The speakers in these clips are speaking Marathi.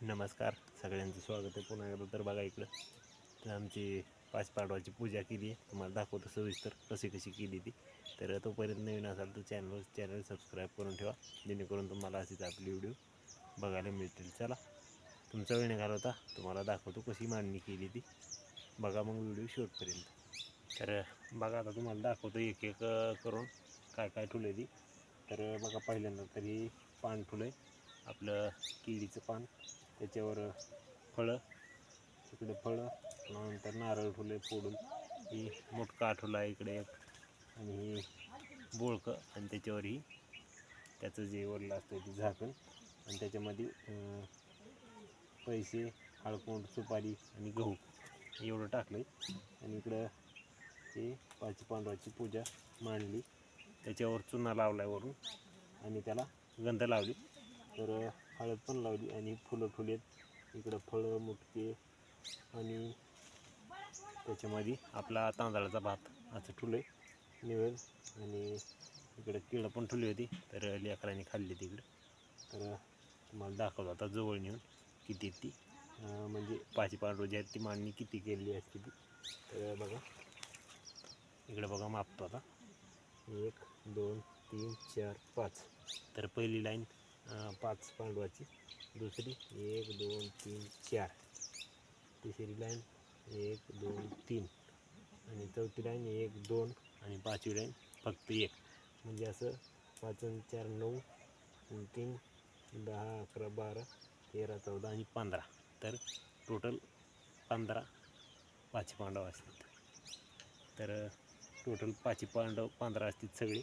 नमस्कार, सगळ्यांचं स्वागत आहे पुन्हा एकदा. तर बघा इकडं तर आमची पाचपाडवाची पूजा केली आहे. तुम्हाला दाखवतो सविस्तर कशी केली ती. तर तोपर्यंत नवीन असाल तर चॅनल सबस्क्राईब करून ठेवा, जेणेकरून तुम्हाला अशीच आपली व्हिडिओ बघायला मिळतील. चला, तुमचा वेळ निघाला होता, तुम्हाला दाखवतो कशी मांडणी केली ती. बघा मग व्हिडिओ शेवटपर्यंत. तर बघा आता तुम्हाला दाखवतो एक एक करून काय ठुलं ती. तर बघा पहिल्यांदा तरी पान ठुलं आपलं केळीचं पान, त्याच्यावर फळं, इकडे फळं, नंतर नारळ ठुले फोडून, ही मोठका ठुला इकडे एक, आणि ही बोळकं, आणि त्याच्यावरही त्याचं जे वरलं असतं ते झाकण, आणि त्याच्यामध्ये पैसे, हळकुंड, सुपारी आणि गहू एवढं टाकलं. आणि इकडं ते पाचपांडवाची पूजा मांडली, त्याच्यावर चुना लावला वरून, आणि त्याला गंध लावली, तर हळद पण लावली, आणि फुलं ठुलेत. इकडं फळं, मुटके, आणि त्याच्यामध्ये आपला तांदळाचा भात असं ठुलं निवेद. आणि इकडं केळं पण ठुली होती, तर लेकरांनी खाल्ली तिकडं. तर तुम्हाला दाखवतो आता जवळ नेऊन किती ती म्हणजे पाचपांडव जी आहेत ती मांडणी किती केली असते ती. तर बघा इकडं बघा, मापतो आता. 1 2 3 4 5. तर पहिली लाईन 5 पांडवाची, दुसरी 1 2 3 4, तिसरी लाईन 1 2 3, आणि चौथी लाईन 1 2, आणि पाचवी लाईन फक्त 1. म्हणजे असं 5 आणि 4 9, 3 10 11 12 13 14 आणि 15. तर टोटल 15 पाचपांडव असतात. तर टोटल पाचपांडव 15 असतात सगळे.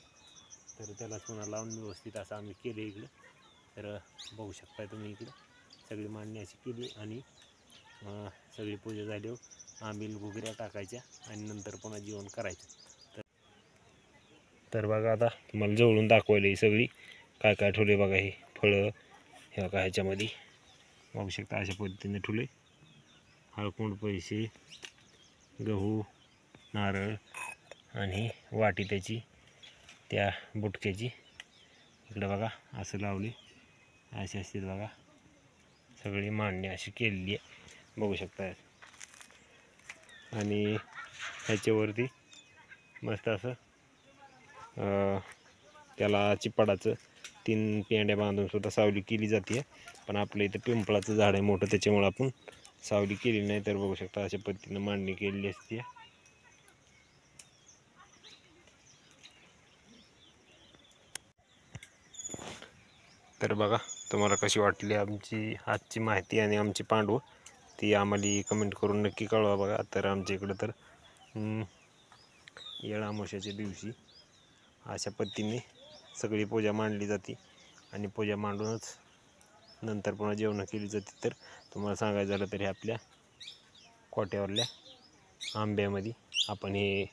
तर त्याला पुन्हा लावून व्यवस्थित असं आम्ही केलं इकडं. तर बघू शकता तुम्ही इकडं सगळी मांडणी अशी केली, आणि सगळी पूजा झाल्यावर आंबील घुगऱ्या टाकायच्या, आणि नंतर पुन्हा जेवण करायचं. तर बघा आता तुम्हाला जवळून दाखवायला ही सगळी काय ठेवले बघा. हे फळं ह्या काय ह्याच्यामध्ये बघू शकता, अशा पद्धतीने ठेवले. हळकुंड, पैसे, गहू, नारळ, आणि वाटी त्याची त्या बुटक्याची इकडं बघा असं लावली. अशी असते बघा, सगळी मांडणी अशी केलेली आहे, बघू शकता. आणि ह्याच्यावरती मस्त असं त्याला चिपाडाचं 3 पेंड्या बांधून सुद्धा सावली केली जाते. पण आपल्या इथं पिंपळाचं झाड आहे मोठं, त्याच्यामुळे आपण सावली केली नाही. तर बघू शकता अशा पद्धतीनं मांडणी केलेली असते. तर बघा तुम्हाला कशी वाटली आमची आजची माहिती आणि आमची पांडव, ती आम्हाला कमेंट करून नक्की कळवा. बघा तर आमच्या इकडं तर येळ अमावस्याच्या दिवशी अशा पद्धतीने सगळी पूजा मांडली जाते, आणि पूजा मांडूनच नंतर पुन्हा जेवण केली जाते. तर तुम्हाला सांगायचं झालं तरी आपल्या कोट्यावरल्या आंब्यामध्ये आपण हे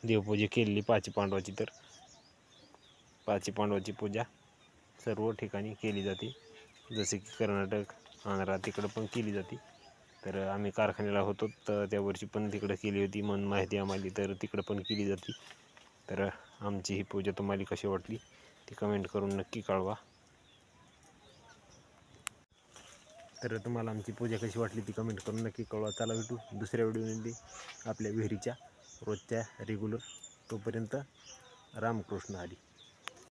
देवपूजा केलेली पाचपांडवाची. तर पाचपांडवाची पूजा सर्व ठिकाणी केली जाते, जसे की कर्नाटक, आंध्रा तिकडं पण केली जाते. तर आम्ही कारखान्याला होतो, तर त्या वर्षी पण तिकडं केली होती म्हणून माहिती आम्हाला. तर तिकडं पण केली जाते. तर आमची ही पूजा तुम्हाला कशी वाटली ती कमेंट करून नक्की कळवा. तर तुम्हाला आमची पूजा कशी वाटली ती कमेंट करून नक्की कळवा. चला भेटू दुसऱ्या व्हिडिओमध्ये आपल्या विहिरीच्या रोजच्या रेग्युलर. तोपर्यंत रामकृष्ण हरी.